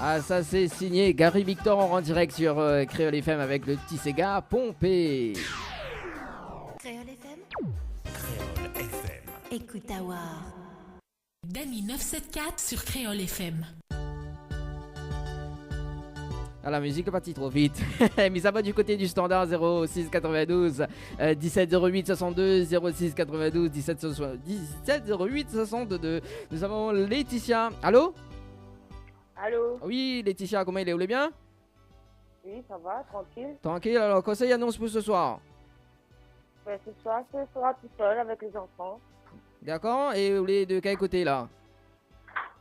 Ah, ça c'est signé Gary Victor en direct sur Créole FM avec le petit Sega pompé. Créole FM. Créole FM. Écoute à voir. Dany 974 sur Créole FM. Ah, la musique est partie trop vite. Mais ça va du côté du standard 06 92 17 08 62 06 92 17 08 62. Nous avons Laetitia. Allô? Allô? Oui, Laetitia, comment il est? Vous allez bien? Oui, ça va, tranquille. Tranquille, alors conseil annonce pour ce soir. Ben, ce soir, ce sera tout seul avec les enfants. D'accord, et vous voulez de quel côté là?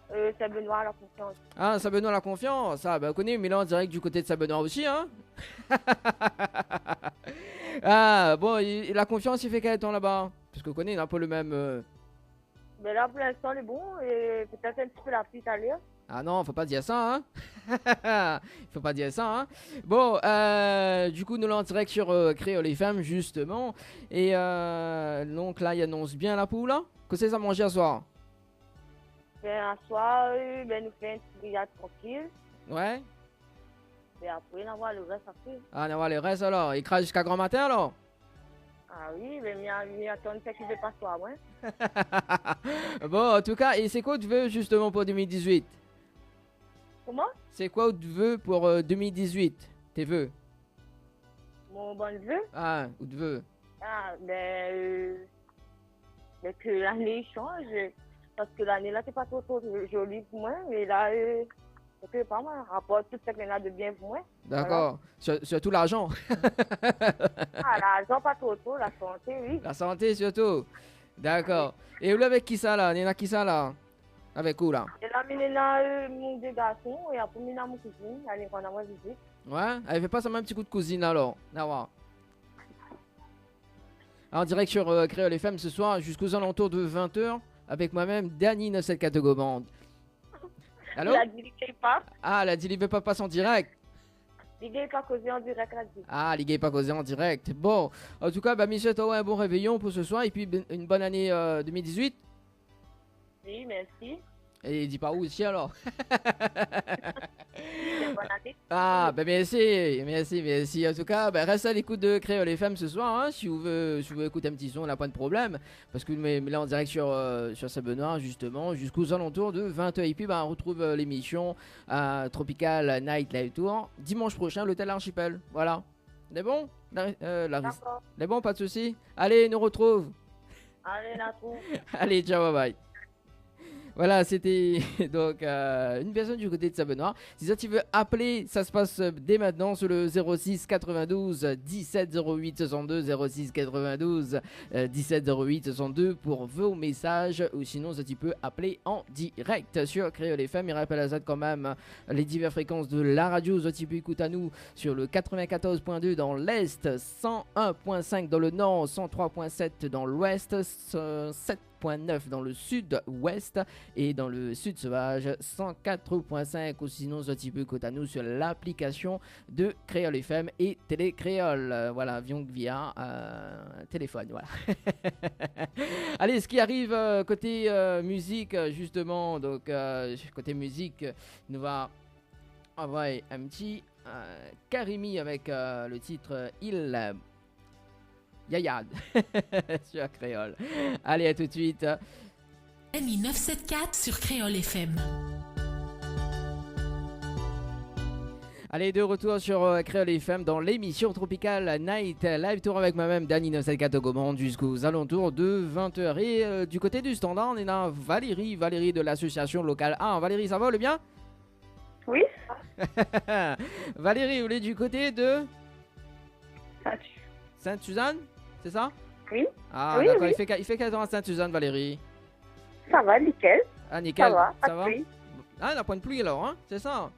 C'est Benoît à la confiance. Ah, Saint-Benoît la confiance. Ah, bah, on connaît Milan en direct du côté de Saint-Benoît aussi, hein? Ah, bon, la confiance, il fait quel temps là-bas? Parce qu'on connaît, il n'a pas le même. Mais là, pour l'instant, il est bon et peut-être un petit peu la pluie à l'air. Ah non, faut pas dire ça, hein? Faut pas dire ça, hein? Bon, du coup, nous l'en direct sur Créole FM, justement. Et donc là, il annonce bien la poule, là. Qu'est-ce que ça manger à soir? Ben, à soir, ben, nous faisons une petite grillade tranquille. Ouais? Et après, on va le reste après. Ah, on va le reste alors. Il crache jusqu'à grand matin alors? Ah oui, mais il attend fait qu'il ne veut pas soir, ouais. Bon, en tout cas, et c'est quoi tu veux justement pour 2018? Comment? C'est quoi tu veux pour 2018? Tes vœux? Mon bon vœu? Ah, ou tu veux? Ah, ben, que l'année change. Parce que l'année là, c'est pas trop joli pour moi. Mais là, c'est pas mal. Rapport tout ce qu'il y a de bien pour moi. D'accord. Surtout l'argent. Ah, l'argent, pas trop, la santé, oui. La santé surtout. D'accord. Et vous avec qui ça là? Nina qui ça là? Avec où là? Et là, il y a mon deux garçons et après, il y a mon cousine. Elle est qu'on a moi visite. Ouais? Elle fait pas seulement un petit coup de cousine alors. D'accord. En direct sur Créole FM ce soir jusqu'aux alentours de 20h avec moi-même Dany 974 Gomande. Allô? La dit qu'il pas. Ah, elle a dit qu'il veut pas passer en direct. Il n'est pas causé en direct, la dit. Ah, les gars pas causé en direct. Bon, en tout cas, bah, monsieur, t'as un bon réveillon pour ce soir et puis une bonne année 2018. Oui, merci. Et dis pas où aussi alors. C'est bonne année. Ah, bah merci. En tout cas, bah, reste à l'écoute de Créole FM ce soir, hein, si vous voulez écouter un petit son, là, pas de problème. Parce que mais là, en direct sur Saint-Benoît, justement, jusqu'aux alentours de 20h. Et puis, bah, on retrouve l'émission Tropical Night Live Tour dimanche prochain, l'hôtel Archipel. Voilà. C'est bon? D'accord. C'est bon, pas de soucis. Allez, nous retrouve. Allez, la trouve. Allez, ciao, bye bye. Voilà, c'était donc une personne du côté de Saint-Benoît. Si ça tu veux appeler, ça se passe dès maintenant sur le 06 92 17 08 62 06 92 17 08 62 pour vos messages ou sinon ça tu peux appeler en direct sur Créole FM. Il rappelle à ça quand même les diverses fréquences de la radio. Ça tu peux écouter à nous sur le 94.2 dans l'Est, 101.5 dans le Nord, 103.7 dans l'Ouest, 7.9 dans le sud-ouest et dans le sud sauvage 104.5 ou sinon un petit peu côté à nous sur l'application de Créole FM et Télé Créole, voilà, via téléphone, voilà. Allez, ce qui arrive côté musique justement, donc côté musique nous va avoir un petit Karimi avec le titre Il Yayad sur Créole. Allez, à tout de suite. Dany 974 sur Créole FM. Allez, de retour sur Créole FM dans l'émission Tropical Night Live Tour avec moi-même Dany 974 Gomande jusqu'aux alentours de 20h. Et du côté du standard, on est là Valérie de l'association locale 1. Valérie, ça va, le bien? Oui. Valérie, vous êtes du côté de Sainte-Suzanne, c'est ça? Oui. Ah, oui, d'accord, oui. Il fait quel temps à Sainte-Suzanne, Valérie? Ça va, nickel. Ah, nickel. Ça va. Oui. Ah, il n'a pas de pluie alors, hein? C'est ça?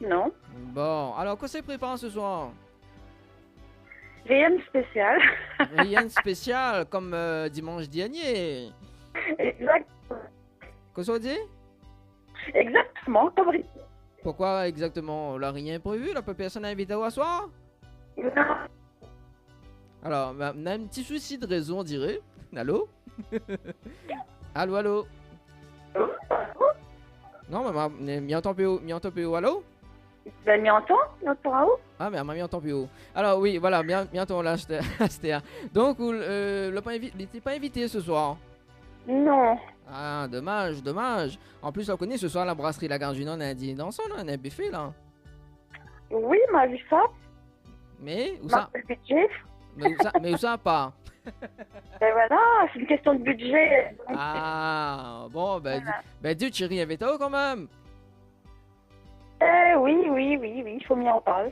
Non. Bon, alors, qu'est-ce que tu prépares ce soir? Rien de spécial. Rien de spécial, comme dimanche dernier. Exactement. Qu'est-ce qu'on dit? Exactement, comme rien. Pourquoi exactement? Là, rien prévu? Là, personne n'a invité à soir? Non. Alors, on a un petit souci de réseau, on dirait. Allô? Allô? Non, mais mi entend plus haut, allô? Ben, m'y entend? Non, pour où? Ah, mais elle m'a mis en temps plus haut. Alors, oui, voilà, bientôt là, c'était. Donc, il n'était pas invité ce soir. Non. Ah, dommage. En plus, on connaît ce soir la brasserie La Gare du Nord, on a un dîner dansant, là, on a un buffet, là. Oui, m'a vu ça. Mais, où ça? Le budget. Mais où ça, pas? Ben voilà, c'est une question de budget. Ah, bon, ben, Dieu, tu ris avec toi quand même. Oui, il faut m'y en parler.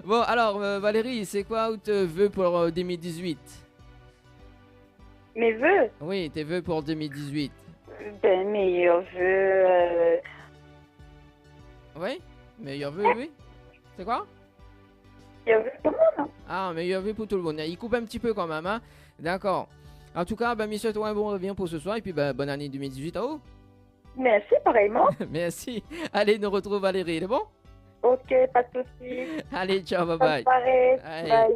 Bon, alors, Valérie, c'est quoi ou te vœux pour 2018? Mes vœux? Oui, tes vœux pour 2018. Ben, meilleurs vœux. Oui? Meilleurs vœux, oui? C'est quoi? Meilleurs vœux pour moi, Ah, meilleurs vœux pour tout le monde. Il coupe un petit peu quand même, hein? D'accord. En tout cas, ben, monsieur, toi, un bon réveillon pour ce soir et puis ben, bonne année 2018 à vous. Merci, pareillement. Merci. Allez, nous retrouve Valérie, c'est bon? Ok, pas de soucis. Allez, ciao, bye Bonne bye. soirée. Allez. Bye.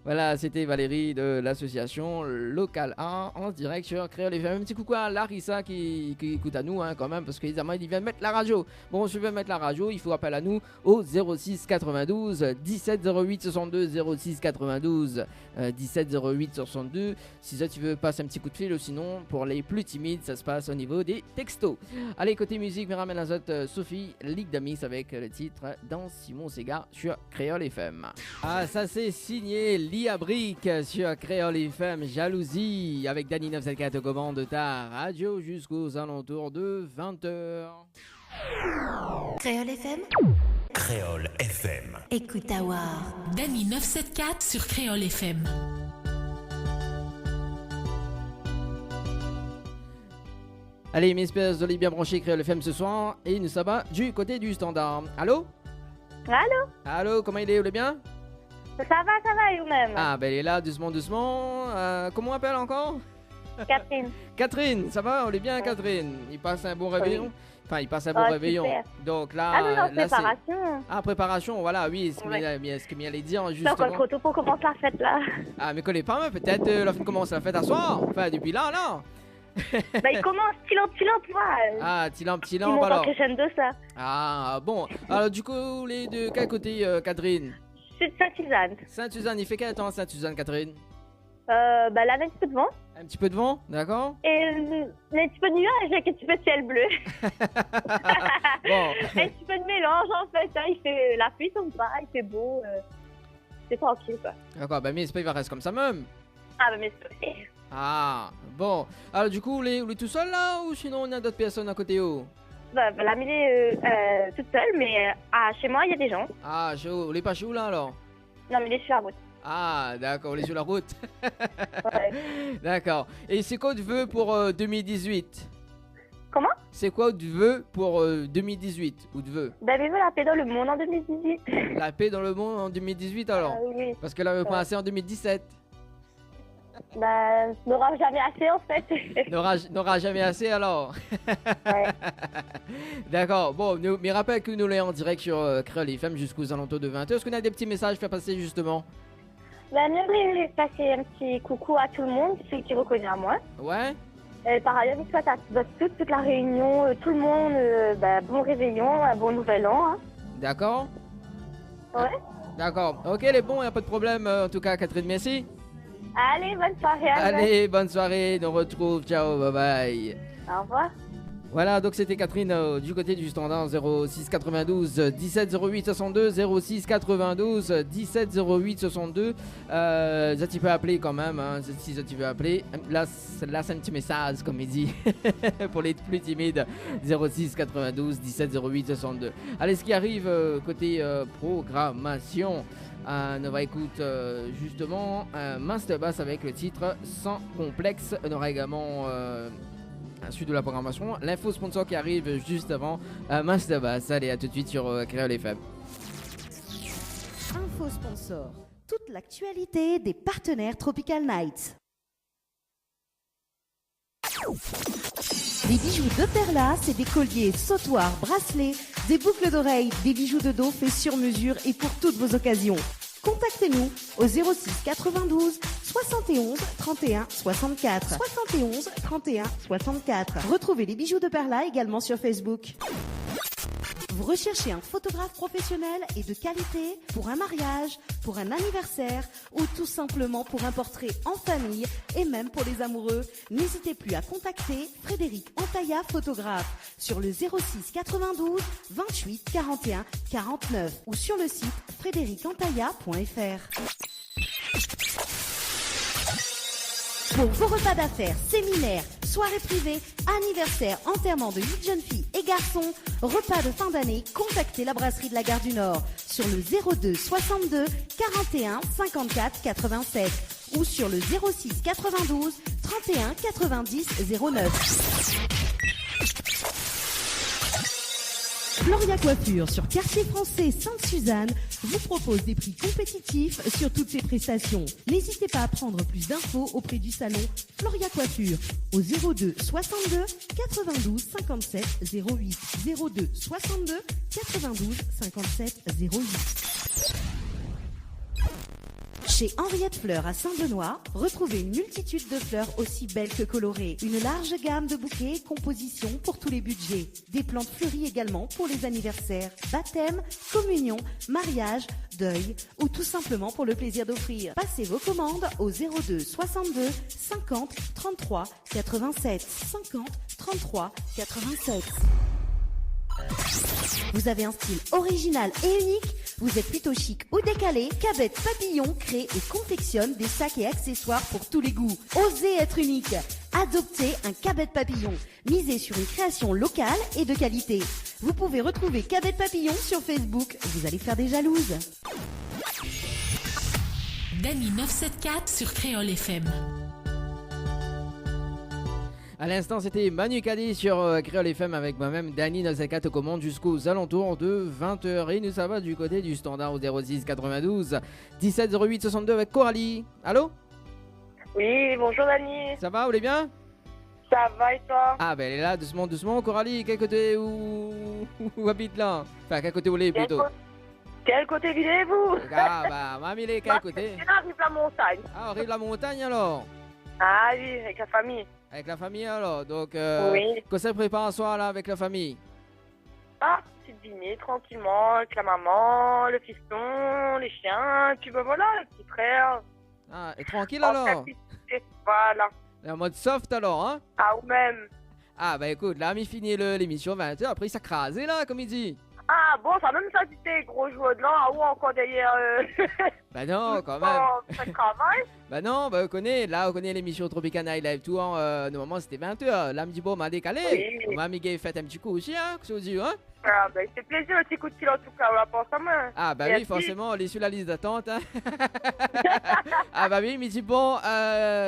Voilà, c'était Valérie de l'association Local 1 en direct sur Créole FM. Un petit coucou à Larissa qui écoute à nous, hein, quand même, parce qu'ils viennent mettre la radio. Bon, si tu veux mettre la radio, il faut appeler à nous au 06 92 17 08 62 06 92 17 08 62. Si ça, tu veux passer un petit coup de fil, ou sinon, pour les plus timides, ça se passe au niveau des textos. Allez, côté musique, me ramène la zote Sophie, Ligue d'Amis avec le titre Dans Simon Sega sur Créole FM. Ah, ça c'est signé Lia Brick sur Créole FM, Jalousie avec Dany 974 aux commandes de ta radio jusqu'aux alentours de 20h. Créole FM. Créole FM. Écoute à voir. Dany 974 sur Créole FM. Allez, mes espèces de bien branchés Créole FM ce soir et nous sommes du côté du standard. Allô? Allô, comment il est? Vous allez bien? Ça va, et vous-même? Ah, ben elle est là, doucement. Comment on appelle encore? Catherine. Catherine, ça va? On est bien, Catherine? Il passe un bon réveillon? Oui. Enfin, il passe un bon réveillon. Super. Donc là, Ah non, là, préparation. Ah, préparation, voilà, oui, ce que m'y allait dire, justement. C'est encore trop tôt pour commencer la fête, là. Ah, mais connais pas, mais peut-être la fin commence la fête à soir. Enfin, depuis là. Bah, il commence petit lent, tu vois. Ah, petit lampe, Il monte en alors. crescendo, ça. Ah, bon. Alors, du coup, les de quel côté, Catherine? Je suis de Saint-Suzanne. Sainte-Suzanne, il fait quel temps, Sainte-Suzanne, Catherine? Bah, là, un petit peu de vent. Un petit peu de vent, d'accord? Et un petit peu de nuage avec un petit peu de ciel bleu. Bon. Un petit peu de mélange, en fait. Hein. Il fait la pluie tombe pas, il fait beau. C'est tranquille, quoi. D'accord, ben, mais c'est pas, il va rester comme ça même. Ah, bah, mais c'est... Ah, bon. Alors, du coup, vous êtes tout seul là ou sinon on a d'autres personnes à côté où? Bah, la Mille est toute seule, mais chez moi, il y a des gens. Ah, vous êtes pas chez où là alors? Non, mais il est sur la route. Ah, d'accord, on est sur la route. Ouais. D'accord. Et c'est quoi votre vœu pour 2018? Comment? C'est quoi votre vœu pour 2018 ou de vœu? Bah, mais voilà, la paix dans le monde en 2018. La paix dans le monde en 2018 alors? Oui. Parce que là, on va passer en 2017. Bah, n'aura jamais assez, en fait. N'aura jamais assez alors. Ouais. D'accord. Bon, mais rappelle que nous l'avons en direct sur Créole FM jusqu'aux alentours de 20h. Est-ce qu'on a des petits messages à faire passer justement? Bah, j'aimerais passer un petit coucou à tout le monde, celui qui reconnaît à moi. Ouais. Par ailleurs, je souhaite à toute la réunion, tout le monde, bon réveillon, un bon nouvel an. Hein. D'accord. Ouais. D'accord. Ok, les bons, il n'y a pas de problème. En tout cas, Catherine, merci. Allez, bonne soirée. Allez, bonne soirée. On retrouve. Ciao, bye bye. Au revoir. Voilà, donc c'était Catherine du côté du standard 06 92 17 08 62 06 92 17 08 62. Ça tu peux appeler quand même, hein, si ça tu veux appeler. Là c'est un petit message comme il dit pour les plus timides 06 92 17 08 62. Allez, ce qui arrive côté programmation. On va écouter justement Master Bass avec le titre Sans complexe. On aura également suite de la programmation, l'info sponsor qui arrive juste avant Master Bass. Allez, à tout de suite sur Créole FM. Info sponsor, toute l'actualité des partenaires Tropical Nights. Des bijoux de Perla, c'est des colliers, sautoirs, bracelets, des boucles d'oreilles, des bijoux de dos faits sur mesure et pour toutes vos occasions. Contactez-nous au 06 92 71 31 64. 71 31 64. Retrouvez les bijoux de Perla également sur Facebook. Vous recherchez un photographe professionnel et de qualité pour un mariage, pour un anniversaire ou tout simplement pour un portrait en famille et même pour les amoureux? N'hésitez plus à contacter Frédéric Antaya, photographe, sur le 06 92 28 41 49 ou sur le site frédéricantaya.fr. Pour vos repas d'affaires, séminaires, soirées privées, anniversaires, enterrements de 8 jeunes filles et garçons, repas de fin d'année, contactez la brasserie de la Gare du Nord sur le 02 62 41 54 87 ou sur le 06 92 31 90 09. Floria Coiffure sur Quartier Français Sainte-Suzanne vous propose des prix compétitifs sur toutes ses prestations. N'hésitez pas à prendre plus d'infos auprès du salon Floria Coiffure au 02 62 92 57 08 02 62 92 57 08. Chez Henriette Fleurs à Saint-Benoît, retrouvez une multitude de fleurs aussi belles que colorées. Une large gamme de bouquets et compositions pour tous les budgets. Des plantes fleuries également pour les anniversaires, baptêmes, communions, mariages, deuil ou tout simplement pour le plaisir d'offrir. Passez vos commandes au 02 62 50 33 87 50 33 87. Vous avez un style original et unique? Vous êtes plutôt chic ou décalé? Cabette Papillon crée et confectionne des sacs et accessoires pour tous les goûts. Osez être unique. Adoptez un Cabette Papillon. Misez sur une création locale et de qualité. Vous pouvez retrouver Cabette Papillon sur Facebook. Vous allez faire des jalouses. Dany 974 sur Créole FM. À l'instant, c'était Manu Kadi sur Créole FM avec moi-même, Dany 974 aux commandes jusqu'aux alentours de 20h. Et nous, ça va du côté du standard au 06 92 17 08 62 avec Coralie. Allô? Oui, bonjour Dany. Ça va, vous allez bien? Ça va et toi? Ah, ben elle est là, doucement, doucement. Coralie, quel côté où habite là? Enfin, quel côté où est plutôt? Quel côté vivez-vous? Ah, bah, mamie, il est quel côté? On arrive la montagne. Ah, on arrive la montagne alors? Ah oui, avec la famille. Avec la famille alors, donc oui. Qu'est-ce qu'on prépare un soir là avec la famille? Ah, petit dîner tranquillement avec la maman, le fiston, les chiens, puis ben voilà, le petit frère. Ah, et tranquille alors? Voilà. En mode soft alors, hein? Ah, ou même. Ah, bah écoute, là, il finit l'émission 20h, après il s'est crasé là, comme il dit. Ah, bon, ça même ça, c'était gros joueur de l'an, ah, ou encore derrière. Bah non, quand même. Ça travaille. Bah non, bah on connaît l'émission Tropical Night Live tout, normalement c'était 20h. Là, me dit, bon, m'a décalé. Oui. On m'a mis fait un petit coup aussi, hein, qu'est-ce que vous dites, hein? Ah, bah, c'est plaisir, le petit coup de fil en tout cas, on la pense à main. Ah, bah merci. oui, forcément, on est sur la liste d'attente, hein. Ah, bah oui, il me dit, bon,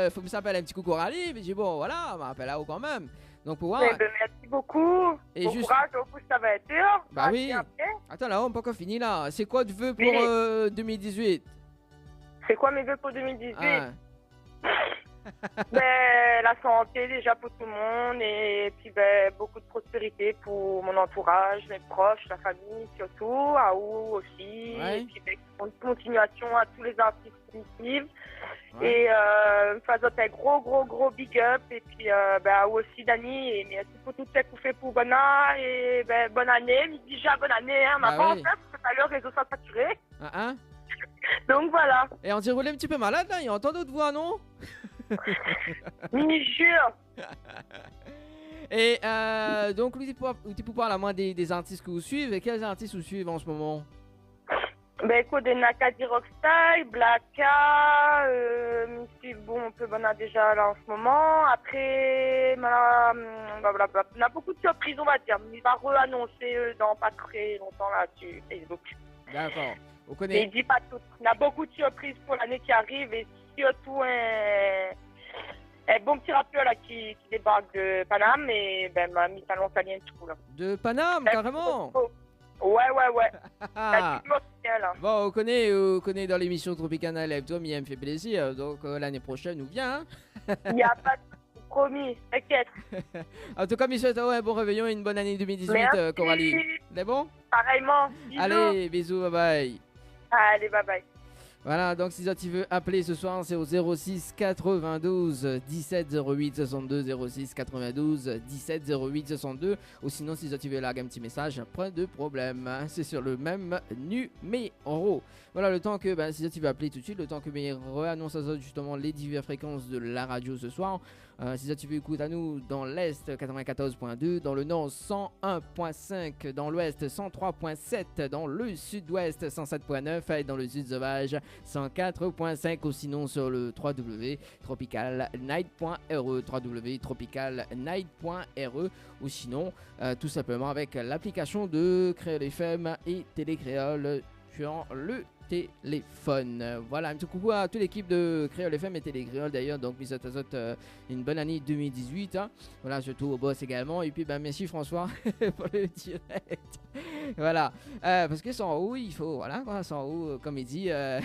faut me s'appeler un petit coup Coralie. Il me dit, bon, voilà, on m'appelle là-haut quand même. Donc pour voir. Eh ben, merci beaucoup. Et bon juste... courage, au coup, ça va être dur. Bah oui. Attends, là, on n'a pas encore fini là. C'est quoi tu veux pour 2018? C'est quoi mes vœux pour 2018? Ah. Ben, la santé déjà pour tout le monde et puis ben, beaucoup de prospérité pour mon entourage, mes proches, la famille surtout, à où aussi. Ouais. Et puis ben, une continuation à tous les artistes qui me suivent. Ouais. Et faisant un gros big up. Et puis ben, à où aussi Dany. Et merci pour tout ce que vous faites pour bonne année. Et ben, bonne année. Mais déjà bonne année, hein, ma Bah oui. parce que tout à l'heure, réseau sont saturés. Hein? Donc voilà. Et on dirait roulé un petit peu malade là, il entend d'autres voix, non? Mini jure. Et donc, tu peux parler à moi des artistes que vous suivez. Quels artistes vous suivez en ce moment? Ben écoute, des Nakadi Rockstyle, Blacka, bon, on peut en a déjà là en ce moment. Après, on a beaucoup de surprises, on va dire. Il va re-annoncer dans pas très longtemps là sur Facebook. D'accord. Vous Mais connaissez? il dit pas tout. On a beaucoup de surprises pour l'année qui arrive et surtout un bon petit rappeur là qui débarque de Paname et ben m'a mis talon italien tout là. De Paname, carrément? Ouais. Ah. Là. Bon, on connaît dans l'émission Tropical Night Live, toi, Mia me fait plaisir. Donc l'année prochaine, nous vient. Hein? Il n'y a pas de promis, t'inquiète. En tout cas, mes souhaite un bon réveillon et une bonne année 2018, Merci. Coralie. C'est bon? Pareillement. Bisous. Allez, bisous, bye bye. Allez, bye bye. Voilà, donc si tu veux appeler ce soir, c'est au 06 92 17 08 62, 06 92 17 08 62. Ou sinon, si tu veux larguer un petit message, pas de problème, hein, c'est sur le même numéro. Voilà, le temps que, si tu veux appeler tout de suite, le temps que mes annonce justement les diverses fréquences de la radio ce soir. Si tu veux écouter à nous dans l'Est 94.2, dans le Nord 101.5, dans l'Ouest 103.7, dans le Sud-Ouest 107.9 et dans le Sud Sauvage 104.5 ou sinon sur le www.tropicalnight.re, www.tropicalnight.re ou sinon tout simplement avec l'application de Créole FM et Télé Créole sur le téléphone. Voilà, un petit coucou à toute l'équipe de Créole FM et Télé Créole d'ailleurs, donc mis à une bonne année 2018, hein. Voilà, surtout au boss également, et puis merci François pour le direct. Voilà, parce que sans haut il faut, voilà quoi, sans haut comme il dit, la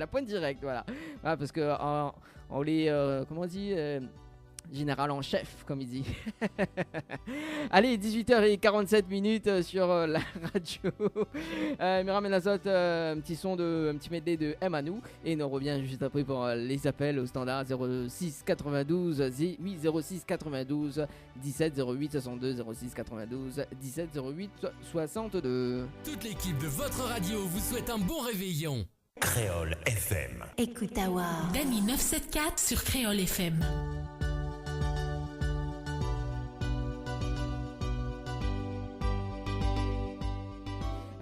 pointe directe, voilà, parce que on les, comment on dit, général en chef, comme il dit. Allez, 18h47 sur la radio. Miram Azot, un petit medley de M à nous. Et nous revient juste après pour les appels au standard 06 92 8 06 92 17 08 62, 06 92 17 08 62. Toute l'équipe de votre radio vous souhaite un bon réveillon. Créole FM. Écoute Awa. Dany 974 sur Créole FM.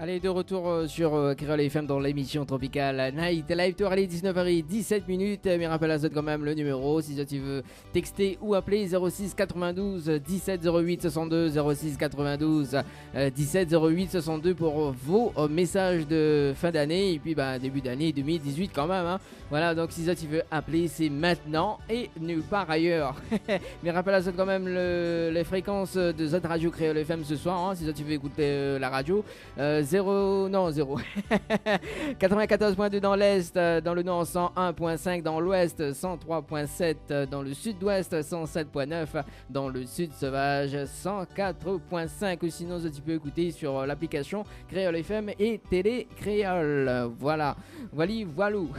Allez, de retour sur Créole FM dans l'émission Tropical Night Live Tour. Allez, 19h17. Mais rappelle à Zot quand même le numéro si tu veux texter ou appeler 06 92 17 08 62, 06 92 17 08 62 pour vos messages de fin d'année et puis début d'année 2018 quand même, hein. Voilà, donc si tu veux appeler, c'est maintenant et nulle part ailleurs. Mais rappelle à Zot quand même les fréquences de Zot Radio Créole FM ce soir, hein, si tu veux écouter la radio. 94.2 dans l'Est, dans le Nord 101.5, dans l'Ouest 103.7, dans le Sud-Ouest 107.9, dans le Sud Sauvage 104.5 ou sinon tu peux écouter sur l'application Créole FM et Télé Créole. Voilà, voilou.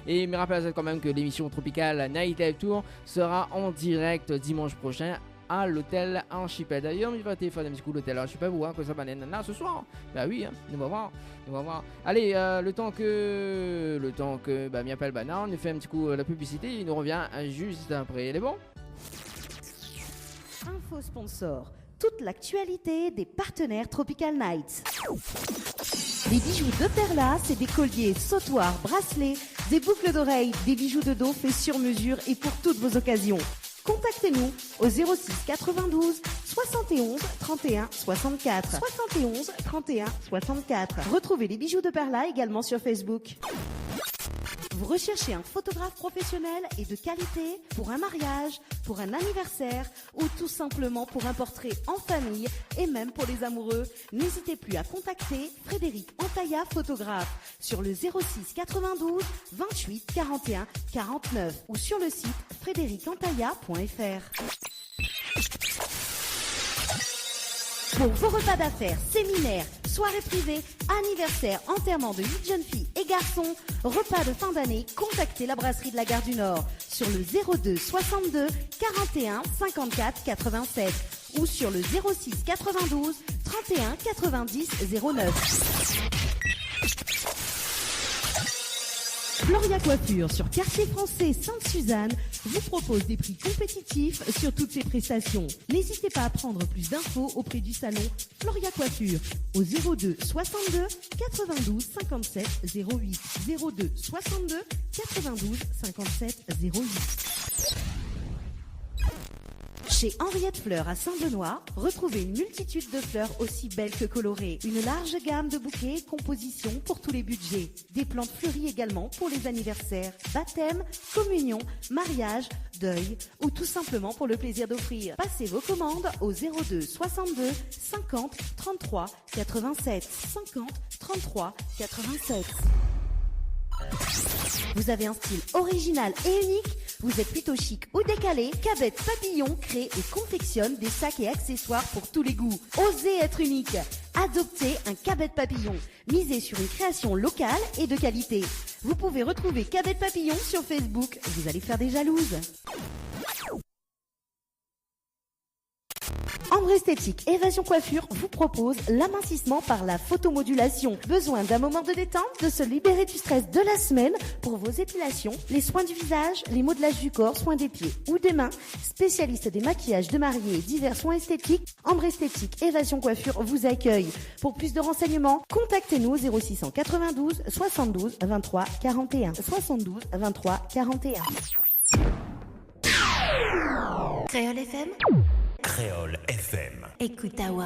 Et me rappelle quand même que l'émission Tropical Night Live Tour sera en direct dimanche prochain à l'hôtel Archipel. D'ailleurs, il va téléphoner un petit coup l'hôtel Archipel pour voir que ça va là ce soir. Bah oui, hein, on va voir. Allez, le temps que m'y appelle Bana, on nous fait un petit coup la publicité et il nous revient juste après. Elle est bon? Info sponsor. Toute l'actualité des partenaires Tropical Nights. Des bijoux de Perla, c'est des colliers, sautoirs, bracelets, des boucles d'oreilles, des bijoux de dos faits sur mesure et pour toutes vos occasions. Contactez-nous au 06 92 71 31 64. 71 31 64. Retrouvez les bijoux de Perla également sur Facebook. Vous recherchez un photographe professionnel et de qualité pour un mariage, pour un anniversaire ou tout simplement pour un portrait en famille et même pour les amoureux, n'hésitez plus à contacter Frédéric Antaya, photographe, sur le 06 92 28 41 49 ou sur le site frédéricantaya.fr. Pour vos repas d'affaires, séminaires, soirées privées, anniversaires, enterrements de 8 jeunes filles et garçons, repas de fin d'année, contactez la brasserie de la Gare du Nord sur le 02 62 41 54 87 ou sur le 06 92 31 90 09. Floria Coiffure sur Quartier Français Sainte-Suzanne vous propose des prix compétitifs sur toutes ses prestations. N'hésitez pas à prendre plus d'infos auprès du salon Floria Coiffure au 02 62 92 57 08 02 62 92 57 08. Chez Henriette Fleurs à Saint-Benoît, retrouvez une multitude de fleurs aussi belles que colorées. Une large gamme de bouquets et compositions pour tous les budgets. Des plantes fleuries également pour les anniversaires, baptêmes, communions, mariages, deuil ou tout simplement pour le plaisir d'offrir. Passez vos commandes au 02 62 50 33 87 50 33 87. Vous avez un style original et unique? Vous êtes plutôt chic ou décalé? Cabette Papillon crée et confectionne des sacs et accessoires pour tous les goûts. Osez être unique. Adoptez un Cabet Papillon. Misez sur une création locale et de qualité. Vous pouvez retrouver Cabet Papillon sur Facebook. Vous allez faire des jalouses. Ambre Esthétique Évasion Coiffure vous propose l'amincissement par la photomodulation. Besoin d'un moment de détente, de se libérer du stress de la semaine pour vos épilations, les soins du visage, les modelages du corps, soins des pieds ou des mains. Spécialiste des maquillages de mariés et divers soins esthétiques, Ambre Esthétique Évasion Coiffure vous accueille. Pour plus de renseignements, contactez-nous au 0692 72 23 41. 72 23 41. Créole FM. Créole FM. Écoute Awa.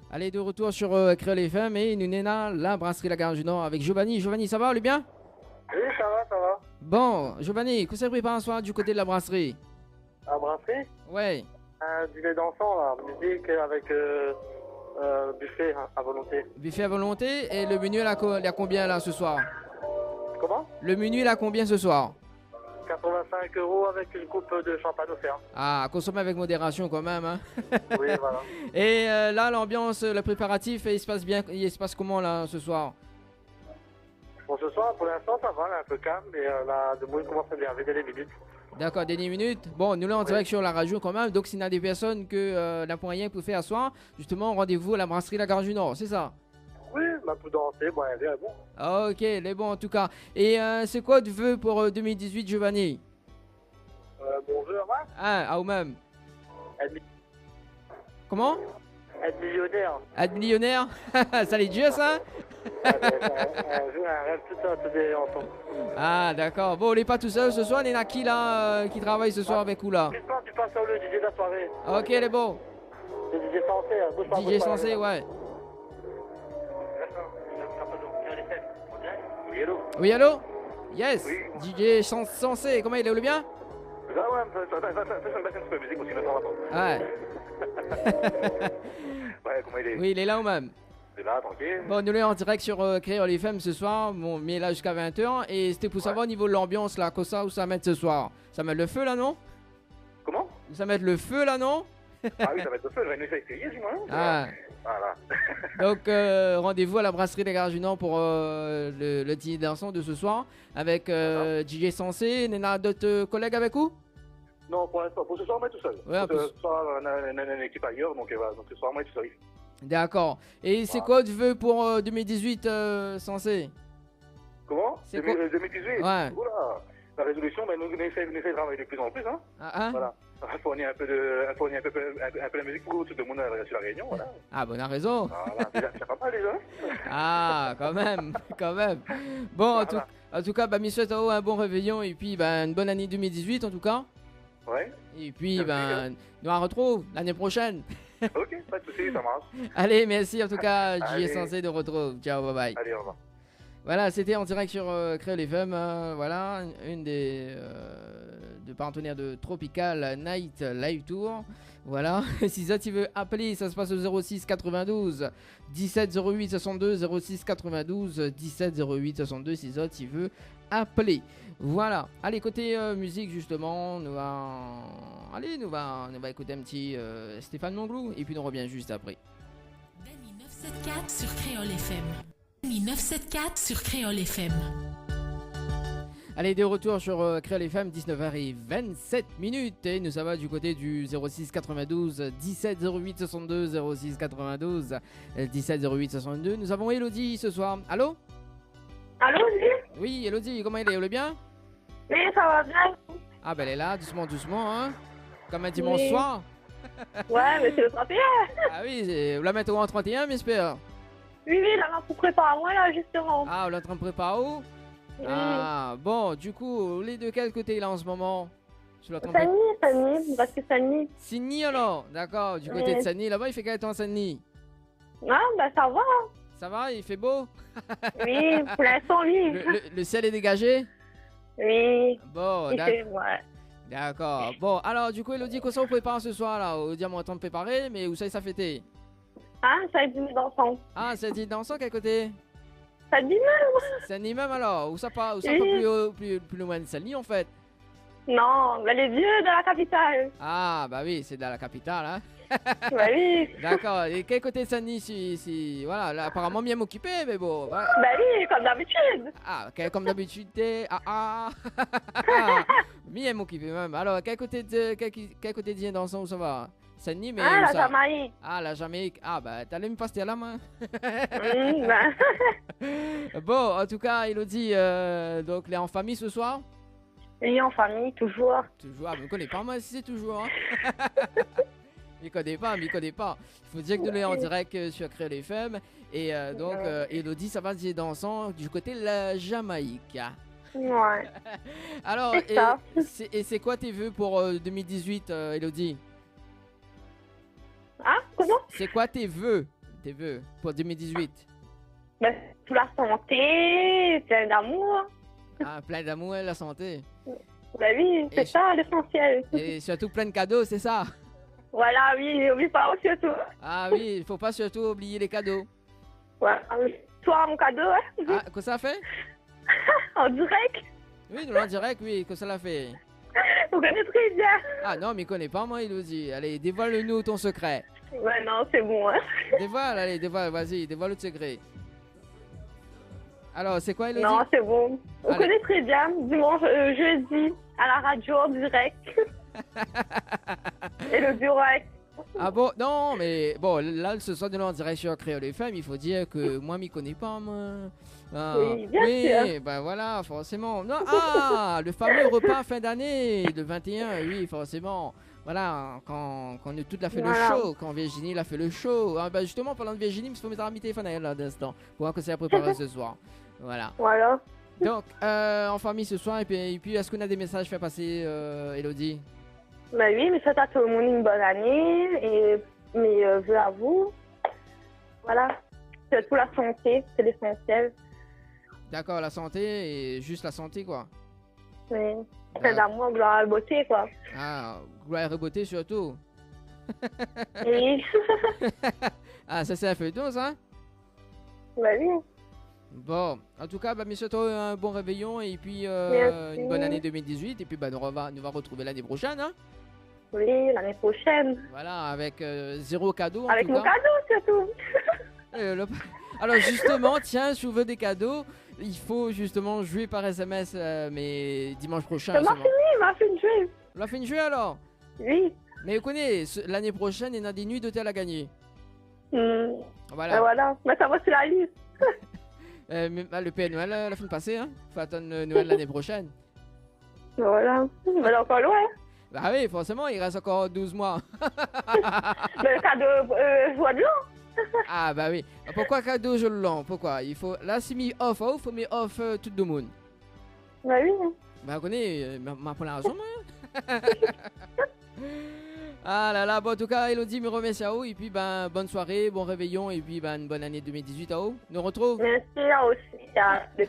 Allez, de retour sur Créole FM et nous néna la brasserie La Gare du Nord avec Giovanni. Giovanni, ça va, le bien? Oui, ça va, ça va. Bon, Giovanni, qu'est-ce que ça prépare un soir du côté de la brasserie? La brasserie, Ouais, un dîner d'enfants, là, musique avec buffet à volonté. buffet à volonté. Et le menu, il a combien là ce soir? Comment? Le menu, il a combien ce soir? 85 € avec une coupe de champagne offerte. Ah, consommer avec modération quand même. Hein. Oui, voilà. Et là, l'ambiance, le préparatif, il se passe bien. Il se passe comment là ce soir? Bon, ce soir, pour l'instant, ça va, là, un peu calme, mais là, de moins, il commence à énerver dès les minutes. D'accord, dernière minute. Bon, nous là en direct sur la radio quand même. Donc, s'il y a des personnes que n'a point rien pour faire à soir, justement, rendez-vous à la brasserie La Gare du Nord, c'est ça? Oui, ma pour danser, bon, elle est bon. Ok, les bons en tout cas. Et c'est quoi de vœu pour 2018, Giovanni? Bonjour, moi. Ah, ou même. Être Comment? millionnaire. Être millionnaire? Ça les Dieu ça? Un jour, un rêve tout ça, tous les enfants. Ah, d'accord. Bon, on n'est pas tout seul ce soir. Il y en a qui là qui travaille ce soir avec vous là? Plus tard, tu passes sur le DJ de la soirée. Ok, les bons. Le DJ censé, hein. Bouge pas, bouge DJ pas, Sensé, là. ouais. Oui, hello. Oui, allô? Yes. Oui. DJ Sensé, comment il est, le bien? Ah ouais, ça me passe un peu de musique aussi, maintenant, là. Ouais. Ouais, comment il est? Oui, il est là ou même? C'est là, tranquille. Bon, nous sommes en direct sur Créole FM ce soir, bon, mais là jusqu'à 20h. Et c'était pour savoir au niveau de l'ambiance là, quoi ça, où ça met ce soir? Ça met le feu là, non? Comment? Ça met le feu là, non? Ah oui, ça va être le feu, je vais nous faire essayer, dis-moi. Ah. Voilà. Donc rendez-vous à la brasserie des Gares du Nord pour le dîner dansant de ce soir avec DJ Sensé. Nena, d'autres collègues avec vous? Non, pour l'instant, pour ce soir, moi tout seul. Ouais, Pour ce soir, on a une équipe ailleurs, donc voilà, donc ce soir, moi tout seul. D'accord. Et c'est quoi de vœu pour 2018 Sensé? Comment? C'est quoi? 2018? Ouais. Oula. La résolution, ben, nous essayons de travailler de plus en plus, hein. Ah, hein? Voilà. On va fournir un peu de musique pour tout le monde sur la réunion, voilà. Ah, bon, on a raison. Voilà, déjà, c'est pas mal déjà. Ah, quand même, quand même. Bon, Voilà. en tout cas, bah, me souhaite un bon réveillon et puis bah, une bonne année 2018 en tout cas. Ouais. Et puis, Merci, ben, nous on retrouve l'année prochaine. Ok, pas de soucis, ça marche. Allez, merci en tout cas, j'y ai Allez. censé de retrouve. Ciao, bye bye. Allez, au revoir. Voilà, c'était en direct sur Créole FM. Voilà, une des partenaires de Tropical Night Live Tour. Voilà, si ça tu veux appeler, ça se passe au 06 92 17 08 62, 06 92 17 08 62, si ça tu veux appeler. Voilà, allez, côté musique justement, nous va écouter un petit Stéphane Monglou et puis nous revient juste après. Dany 974 sur Créole FM. Dany 974 sur Créole FM. Allez, de retour sur Créole FM, 19h27 et nous sommes du côté du 06 92 17 08 62, 06 92 17 08 62. Nous avons Elodie ce soir. Allô? Allô, oui? Oui, Elodie, comment elle est? Elle est bien? Oui, ça va bien. Ah, ben elle est là, doucement, doucement, hein? Comme un dimanche Oui. soir. Ouais, mais c'est le 31. Ah oui, vous la mettez en 31, j'espère. Oui, oui, là, pour préparer moi, là, justement. Ah, vous l'êtes en train de préparer où? Oui. Ah, bon, du coup, les de quel côté là en ce moment? Je suis en train de Sani, parce que Sani. Sydney alors? D'accord, du côté de Oui. Sydney, là-bas il fait quel temps Sydney? Ah, bah ça va. Ça va, il fait beau? Oui, pour l'instant, oui. Le ciel est dégagé? Oui. Bon, Ouais. d'accord. Bon, alors du coup, Elodie, qu'est-ce qu'on prépare ce soir là? On dit à mon temps de préparer, mais où ça fêter? Ah, ça a dîner d'enfants. Ah, c'est dit dansant quel côté? Ça dîne? C'est même alors? Où ça pas Oui. plus loin de Sydney en fait? Non, bah, les vieux de la capitale. Ah, bah oui, c'est dans la capitale, hein? Bah oui. D'accord. Et quel côté de Saint-Denis voilà, là, apparemment bien occupé, mais bon. Voilà. Bah oui, comme d'habitude. Ah, comme d'habitude, bien occupé même. Alors, quel côté de dansant où ça va? Saint-Denis, mais Ah, où la ça? Jamaïque. Ah, la Jamaïque. Ah, bah, t'allais me passer à la main. Bah. Bon, en tout cas, Elodie, donc, les en famille ce soir? Oui, en famille, toujours. Toujours, ah, me connais pas moi si c'est toujours. Hein. m'y connais pas. Il faut dire que nous sommes en direct sur Créole FM. Et donc, Elodie, ça va dire dansant du côté de la Jamaïque. Ouais. Alors, C'est ça. et c'est quoi tes vœux pour 2018, Elodie? Ah, comment? C'est quoi tes vœux pour 2018? Bah, pour la santé, plein d'amour. Ah, plein d'amour et la santé. Bah oui, c'est ça l'essentiel. Et surtout plein de cadeaux, c'est ça? Voilà, oui, n'oublie pas surtout. Ah oui, il faut pas surtout oublier les cadeaux. Ouais, toi, mon cadeau, hein? Ah, que ça fait? En direct. Oui, nous en direct, oui, que ça l'a fait. Vous connaissez très bien. Ah non, mais connais pas moi, Elodie. Allez, dévoile-nous ton secret. Ouais, non, c'est bon, hein. Dévoile, vas-y, dévoile le secret. Alors, c'est quoi, Elodie? Non, c'est bon. Vous Allez. connaissez très bien. Dimanche, jeudi, à la radio, en direct. Et le direct. Ah bon, non, mais bon, là, ce soir de en direct sur Créole FM, il faut dire que moi, m'y connais pas, moi. Ah, Oui, bien sûr. ben voilà, forcément. Non, ah, le fameux repas fin d'année, le 21, oui, forcément. Voilà, quand nous toutes a fait Voilà. le show, quand Virginie a fait le show. Ah, ben justement, parlant de Virginie, il faut mettre à mi téléphone à elle, là, d'instant, pour voir que c'est à préparer ce soir. Voilà. Voilà. Donc, en famille ce soir, et puis est-ce qu'on a des messages à faire passer, Elodie? Bah oui, mais souhaite à tout le monde une bonne année et mes vœux à vous. Voilà. C'est pour la santé, c'est l'essentiel. D'accord, la santé, et juste la santé, quoi. Oui. Plein d'amour, gloire et beauté, quoi. Ah, gloire et beauté surtout. Oui. Ah, ça c'est un feuilleton, ça? Bah oui. Bon, en tout cas, bah, monsieur, toi, un bon réveillon et puis Merci. une bonne année 2018. Et puis, bah, nous va retrouver l'année prochaine, hein? Oui, l'année prochaine. Voilà, avec zéro cadeau. En Avec tout mon cas. cadeau, surtout. Alors, justement, tiens, si vous voulez des cadeaux, il faut justement jouer par SMS, mais dimanche prochain. Ça m'a seulement. fini, m'a fait une jouer. On l'a fait une jouer alors? Oui. Mais vous connaissez, l'année prochaine, il y en a des nuits d'hôtel à gagner. Voilà. Voilà. Mais ça va sur la liste. Mais, bah, le Père Noël, la fin passée, hein? Faut attendre Noël l'année prochaine. Voilà. Mais là, encore loin. Bah oui, forcément, il reste encore 12 mois. Mais le cadeau, joie de l'an. Ah bah oui. Pourquoi cadeau je le lance? Pourquoi? Il faut... Là, c'est mis off, il faut mettre off tout le monde. Bah oui. Bah, vous connaissez, ma pour la raison, moi. Ah là là, bon, en tout cas, Elodie me remercie à vous. Et puis, ben, bonne soirée, bon réveillon. Et puis, ben, une bonne année 2018 à vous. Nous retrouve. Merci à aussi. À tout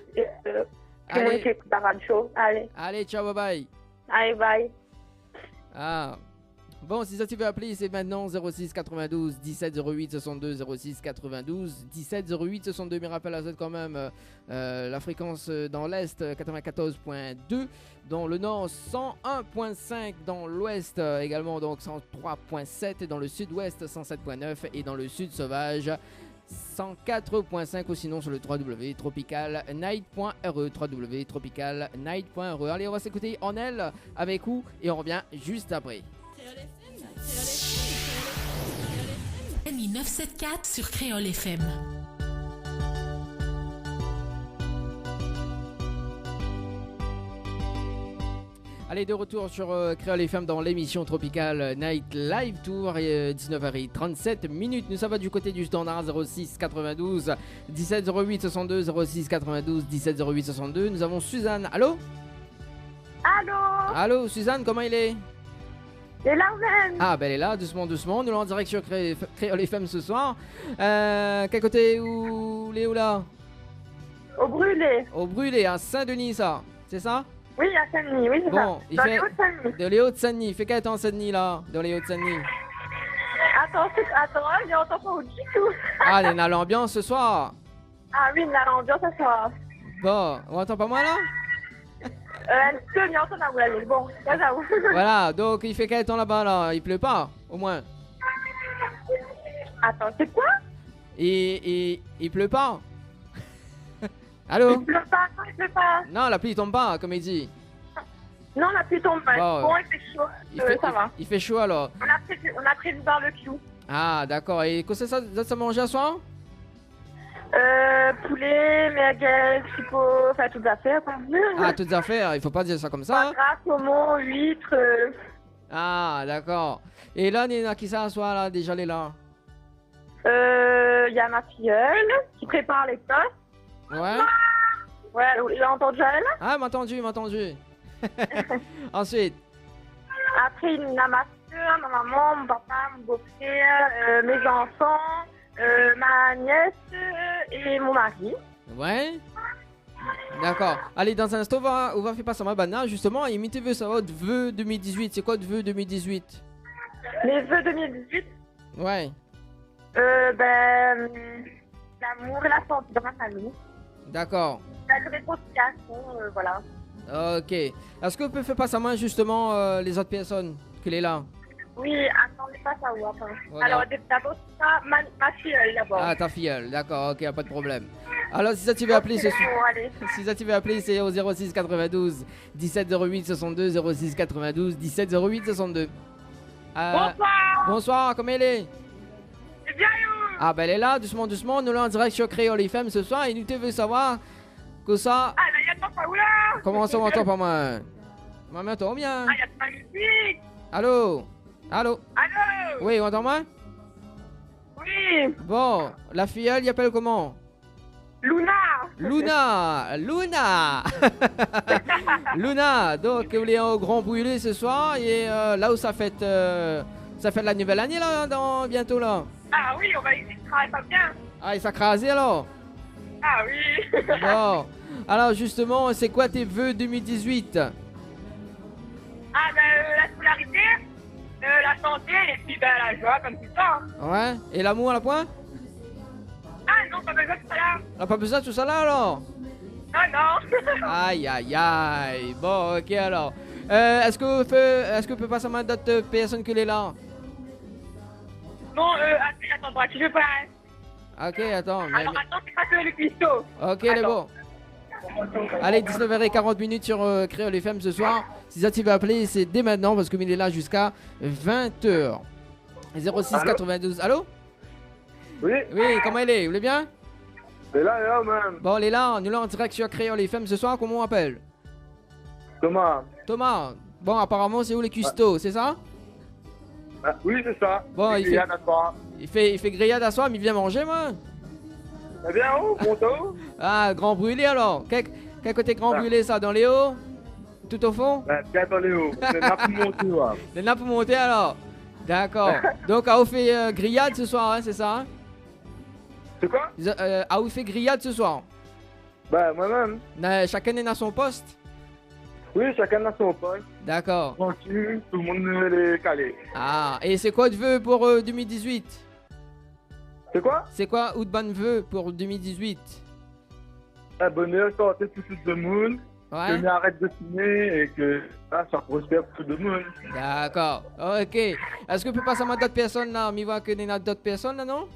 le monde qui écoute la radio. Allez. Allez, ciao, bye bye. Allez, bye. Ah. Bon, si ça tu veux appeler, c'est maintenant 06 92 17 08 62 06 92 17 08 62. Mais rappelle à ça quand même la fréquence dans l'Est 94.2, dans le Nord 101.5, dans l'Ouest également donc 103.7, dans le Sud-Ouest 107.9 et dans le Sud Sauvage 104.5 ou sinon sur le www.tropicalnight.re www.tropicalnight.re. Allez, on va s'écouter en elle avec vous et on revient juste après. Nuit 974 sur Créole FM. Allez, de retour sur Créole FM dans l'émission Tropical Night Live Tour, 19h37 minutes. Nous sommes du côté du standard 06 92 17 08 62 06 92 17 08 62. Nous avons Suzanne. Allô? Allô? Allô, Suzanne, comment il est? C'est là même. Ah, ben elle est là, doucement, doucement. Nous sommes en direct sur Créole FM ce soir. Quel côté où les où là? Au brûlé. Au Brûlé, à Saint-Denis, ça. C'est ça? Oui, à Saint-Denis, oui, c'est Bon, ça. il Dans fait les Hauts-de-Saint-Denis. de les Hauts-de-Saint-Denis. Il fait quel temps Saint-Denis là? Dans les Hauts-de-Saint-Denis. Attends, je n'entends pas du tout. Ah, on a l'ambiance ce soir. Ah oui, là, l'ambiance, ça sera. Bon, on entend pas moi là? Un petit peu, mais on entend la voix. Bon, ça, j'avoue. Voilà, donc il fait quel temps là-bas là? Il pleut pas, au moins. Attends, c'est quoi? Et il pleut pas. Allô? Il pleut pas, il pleut pas. Non, la pluie tombe pas, comme il dit. Non, la pluie tombe pas. Bon, Bon, il fait chaud. Ça va. Il fait chaud alors. On a prévu barbecue. Ah, d'accord. Et qu'est-ce que ça manger à soir? Poulet, merguez, chipot, enfin toutes affaires, quoi. Ah, toutes affaires, il faut pas dire ça comme ça. Hein? Gras, saumon, huîtres. Ah, d'accord. Et là, Nina, qui ça à soir là, déjà les là? Il y a ma filleule qui prépare les plats. Ouais. Ouais, il a entendu elle. Ah, m'a entendu. Ensuite. Après, il y a ma soeur, ma maman, mon papa, mon beau-frère, mes enfants, ma nièce et mon mari. Ouais. D'accord. Allez, dans un instant, on va faire passer ma banane, justement. Et tu veux savoir de vœux 2018. C'est quoi de vœux 2018? Les vœux 2018, Ouais. l'amour et la santé dans ma famille. D'accord. La réconciliation, voilà. Ok. Est-ce que vous pouvez faire passer à moi, justement, les autres personnes que les là? Oui, attendez pas ça, ou attends. Voilà. Alors, d'abord, c'est ça, ma filleule, d'abord. Ah, ta filleule. D'accord, ok, pas de problème. Alors, si ça tu veux appeler, c'est Bon, allez. si ça tu veux appeler, c'est au 06 92 17 08 62 06 92 17 08 62. Bonsoir. Bonsoir, comment elle est? C'est bien, you. Ah, ben elle est là, doucement. Nous là en direct sur Créole FM ce soir et nous te veut savoir que ça. Ah, là, il y a de pas où là. Comment ça m'entend pas moi? Moi, m'entend bien. Ah, il y a de ma musique. Allô? Allô. Oui, on entend moi? Oui. Bon, la filleule, il appelle comment? Luna. Luna, donc vous êtes au Grand Brûlé ce soir et là où ça fête la nouvelle année là, bientôt là. Ah oui, on va essayer de travailler pas bien. Ah, il s'est crasé alors? Ah oui. Bon, alors justement, c'est quoi tes vœux 2018? Ah la scolarité, la santé et puis la joie comme tout ça. Ouais, et l'amour à la pointe? Ah non, pas besoin de ça là. Ah, pas besoin de tout ça là alors? Ah non. Aïe aïe aïe. Bon, ok alors. Est-ce que vous pouvez passer à main d'autres personnes que les là? Bon, attends, toi, tu veux pas. Ok, attends. Alors attends, c'est pas que le cuistot. Ok, les bon. Allez, 19h40 sur Créole FM ce soir. Si ça tu veux appeler, c'est dès maintenant parce qu'il est là jusqu'à 20h. 06 92. Allô? Oui, Oui, comment elle est? Vous voulez bien? c'est là, même. Bon, elle est là, nous là en direct sur Créole FM ce soir. Comment on appelle? Thomas. Thomas. Bon, apparemment, c'est où les custos, c'est ça? Ah, oui, c'est ça. Bon, C'est il fait- Yann à toi. Il fait grillade à soir, mais il vient manger, moi. Eh bien, où, Monto? Ah, Grand Brûlé alors. Quel côté Grand Ah. Brûlé ça? Dans les hauts? Tout au fond? Bien dans les hauts. C'est là pour monter, ouais. Les nappes pour monter alors. D'accord. Donc, à vous fait grillade ce soir, hein, c'est ça? Hein? C'est quoi? À vous fait grillade ce soir. Ben, moi-même. Chacun est à son poste. Oui, chacun a son poste. D'accord. Tranquille, tout le monde est calé. Ah, et c'est quoi de vœu pour 2018? C'est quoi? C'est quoi ou de bonne vœu pour 2018? Bonheur, santé pour tout le monde. Ouais. Que arrête de fumer et que ça prospère pour tout le monde. D'accord. Ok. Est-ce que vous pouvez passer à moi d'autres personnes là? On voit que y a d'autres personnes là, non?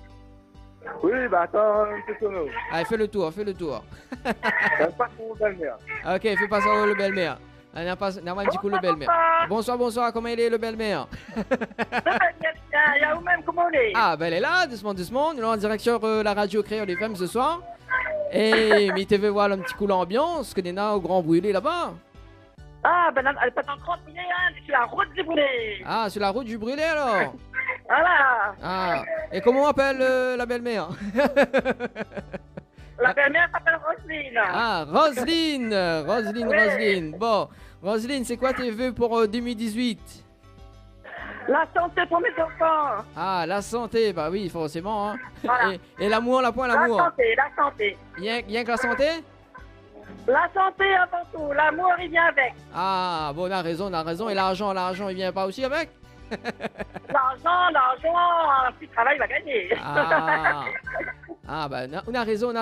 Oui, bah attends, c'est ton nom. Allez, fais le tour, fais le tour. C'est pas ton belle-mère. Ok, fais passer au le belle-mère. Allez, on a un petit coup le belle-mère. Bonsoir, comment il est le belle-mère? Il y a où même, comment on est? Ah, ben elle est là, doucement. Nous sommes en direct sur la radio Créole FM ce soir. Et mais tu veux voir un petit coup l'ambiance que Nena au Grand Brûlé là-bas. Ah, ben elle est pas dans 30 minutes, hein, sur la route du brûlé. Ah, sur la route du Brûlé alors. Voilà. Ah, et comment on appelle la belle-mère? La belle-mère s'appelle Roselyne. Ah, Roselyne. Bon, Roselyne, c'est quoi tes vœux pour 2018? La santé pour mes enfants. Ah, la santé, bah oui, forcément. Hein. Voilà. Et l'amour, la pointe, La l'amour. santé. Rien que la santé? La santé avant tout. L'amour, il vient avec. Ah, bon, on a raison. Et l'argent, il vient pas aussi avec? L'argent, si tu travailles, il va gagner. Bah, on a raison.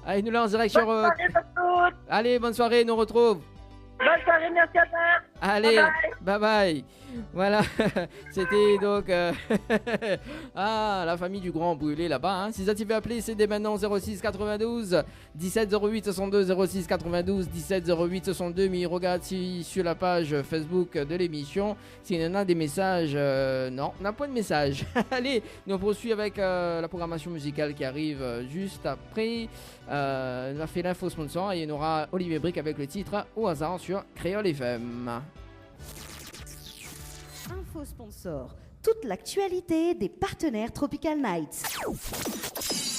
Allez, nous là en direct sur... Bonne soirée à tous. Allez, bonne soirée, nous on retrouve. Bonne soirée. soirée, merci à toi. Allez, Bye bye bye. Voilà, c'était donc la famille du grand brûlé là-bas. Hein. Si ça tu veux appeler, c'est dès maintenant 06 92 17 08 62 06 92 17 08 62. Mais regarde si sur la page Facebook de l'émission, s'il y en a des messages. Non, on n'a pas de message. Allez, nous on poursuit avec la programmation musicale qui arrive juste après. On a fait l'info sponsor et on aura Olivier Brick avec le titre au hasard sur Créole FM. Info sponsor. Toute l'actualité des partenaires Tropical Nights.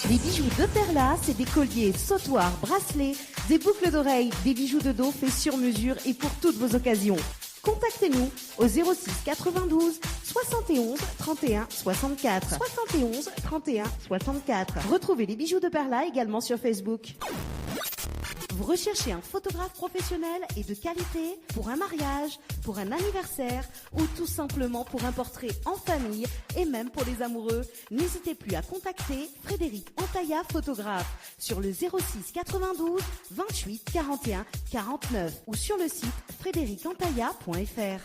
Les bijoux de Perla, c'est des colliers, sautoirs, bracelets, des boucles d'oreilles, des bijoux de dos faits sur mesure et pour toutes vos occasions. Contactez-nous au 06 92 71 31 64. 71 31 64. Retrouvez les bijoux de Perla également sur Facebook. Vous recherchez un photographe professionnel et de qualité pour un mariage, pour un anniversaire ou tout simplement pour un portrait en famille et même pour les amoureux, n'hésitez plus à contacter Frédéric Antaya, photographe, sur le 06 92 28 41 49 ou sur le site frédéricantaya.fr.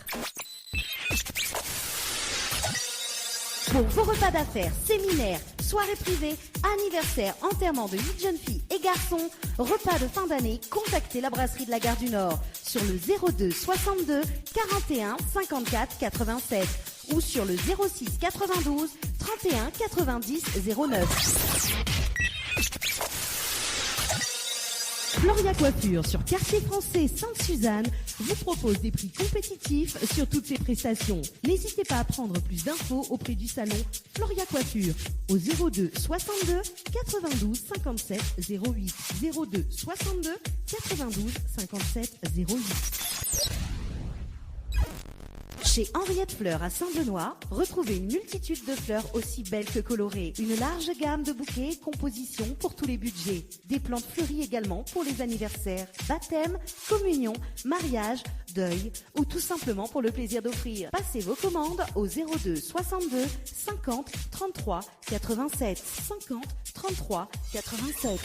Pour vos repas d'affaires, séminaires, soirées privées, anniversaires, enterrements de 8 jeunes filles et garçons, repas de fin d'année, contactez la brasserie de la Gare du Nord sur le 02 62 41 54 87 ou sur le 06 92 31 90 09. Floria Coiffure sur Quartier Français Sainte-Suzanne vous propose des prix compétitifs sur toutes ses prestations. N'hésitez pas à prendre plus d'infos auprès du salon Floria Coiffure au 02 62 92 57 08 02 62 92 57 08. Chez Henriette Fleurs à Saint-Benoît, retrouvez une multitude de fleurs aussi belles que colorées. Une large gamme de bouquets et compositions pour tous les budgets. Des plantes fleuries également pour les anniversaires, baptêmes, communions, mariages, deuil ou tout simplement pour le plaisir d'offrir. Passez vos commandes au 02 62 50 33 87 50 33 87.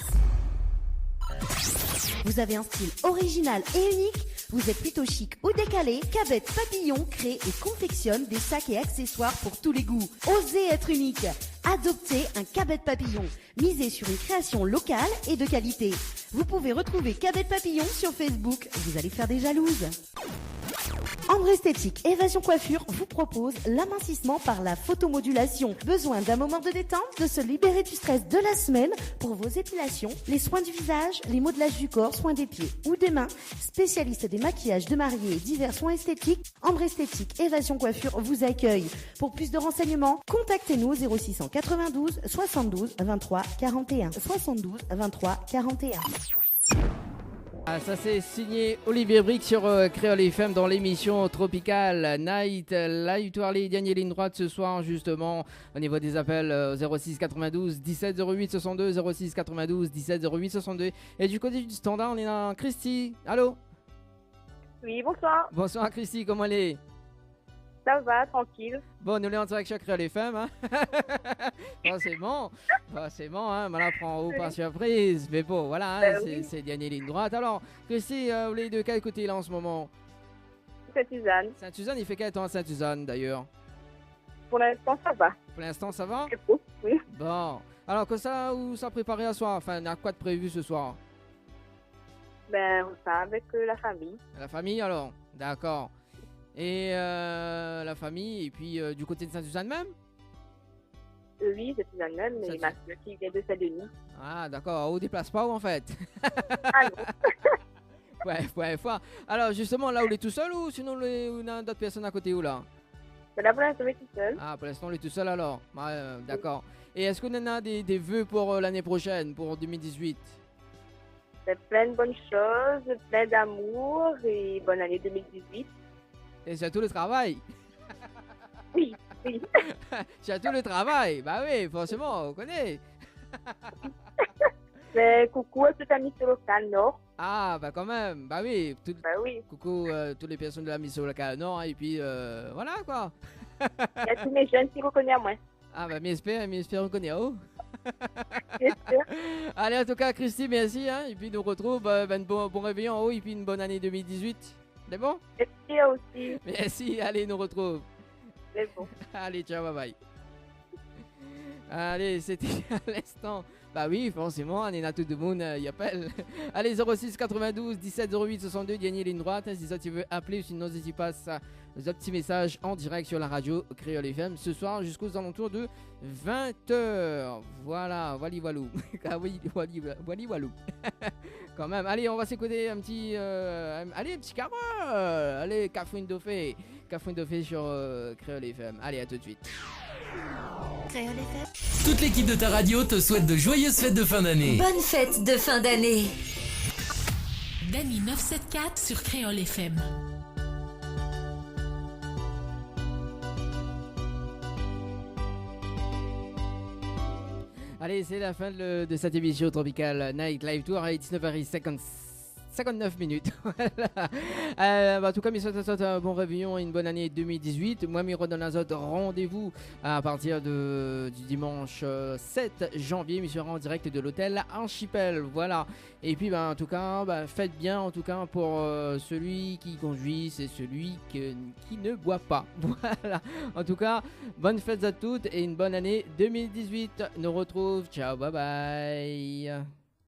Vous avez un style original et unique? Vous êtes plutôt chic ou décalé? Cabette Papillon crée et confectionne des sacs et accessoires pour tous les goûts. Osez être unique. Adoptez un Cabette Papillon. Misez sur une création locale et de qualité. Vous pouvez retrouver Cabette Papillon sur Facebook. Vous allez faire des jalouses. Ambre Esthétique Évasion Coiffure vous propose l'amincissement par la photomodulation. Besoin d'un moment de détente, de se libérer du stress de la semaine pour vos épilations, les soins du visage, les modelages du corps, soins des pieds ou des mains. Spécialiste des maquillages de mariés et divers soins esthétiques, Ambre Esthétique Évasion Coiffure vous accueille. Pour plus de renseignements, contactez-nous au 0692 72 23 41. 72 23 41. Ah, ça c'est signé Olivier Brick sur Créole FM dans l'émission Tropical Night. La victoire les dernières lignes droites ce soir justement au niveau des appels 06 92 17 08 62 06 92 17 08 62 et du côté du standard on est dans Christy. Allô? Oui, bonsoir. Bonsoir Christy, comment elle est? Ça va, tranquille. Bon, nous sommes en direct sur Créole FM. Hein? Forcément, hein? Voilà, prend haut par surprise. Mais bon, voilà, hein, c'est dernière ligne droite. Alors, Christy, vous êtes de quel côté là en ce moment? Sainte-Suzanne. Sainte-Suzanne, il fait quel temps à Sainte-Suzanne d'ailleurs? Pour l'instant, ça va. Pour l'instant, ça va? C'est beau, oui. Bon. Alors, que ça, où ça préparé à soir? Enfin, on a quoi de prévu ce soir? Ben, ça avec la famille. La famille alors? D'accord. Et la famille, et puis du côté de Sainte-Suzanne même? Oui, c'est Suzanne même, mais ma soeur qui vient de Saint-Denis. Ah, d'accord. On ne déplace pas où en fait? Ah non. Ouais. Alors, justement, là, on est tout seul ou sinon on a d'autres personnes à côté ou là? Ben là, pour l'instant, je suis tout seul. Ah, pour l'instant, on est tout seul alors. D'accord. Et est-ce qu'on en a des vœux pour l'année prochaine, pour 2018? C'est plein de bonnes choses, plein d'amour et bonne année 2018. Et surtout le travail. Oui. Surtout le travail. Bah oui, forcément, on connaît. Mais coucou à toute la mission locale Nord. Ah, bah quand même. Bah oui. Oui. Coucou toutes les personnes de la mission locale Nord. Et puis, voilà quoi. Il y a tous mes jeunes qui reconnaissent moi. Ah, bah m'espère on connaît. Oh. Bien sûr. Allez, en tout cas, Christy, merci. Hein, et puis, nous retrouve bon réveillon. Oh, et puis, une bonne année 2018. C'est bon? Merci aussi. Merci, allez, nous retrouve. C'est bon. Allez, ciao, bye bye. Allez, c'était à l'instant. Bah oui, forcément, on est là tout le monde, y appelle. Allez, 06 92 17 08 62, gagner ligne droite. Si ça tu veux appeler, sinon n'hésite pas à un petit message en direct sur la radio Créole FM ce soir jusqu'aux alentours de 20h. Voilà, voilou. Ah oui, voilou. Quand même, allez, on va s'écouter un petit. Allez, un petit Carole. Allez, Cafouine Dauphin. Cafouine Dauphin sur Créole FM. Allez, à tout de suite. Créole FM. Toute l'équipe de ta radio te souhaite de joyeuses fêtes de fin d'année. Bonne fête de fin d'année. Dany 974 sur Créole FM. Allez, c'est la fin de cette émission Tropical Night Live Tour à 19h59 minutes. Voilà. En tout cas, je souhaite un bon réveillon et une bonne année 2018. Moi, je redonne un autre rendez-vous à partir du dimanche 7 janvier. Je serai en direct de l'hôtel Archipel. Voilà. Et puis, en tout cas, faites bien en tout cas pour celui qui conduit, c'est celui qui ne boit pas. Voilà. En tout cas, bonne fête à toutes et une bonne année 2018. Nous retrouve. Ciao, bye bye.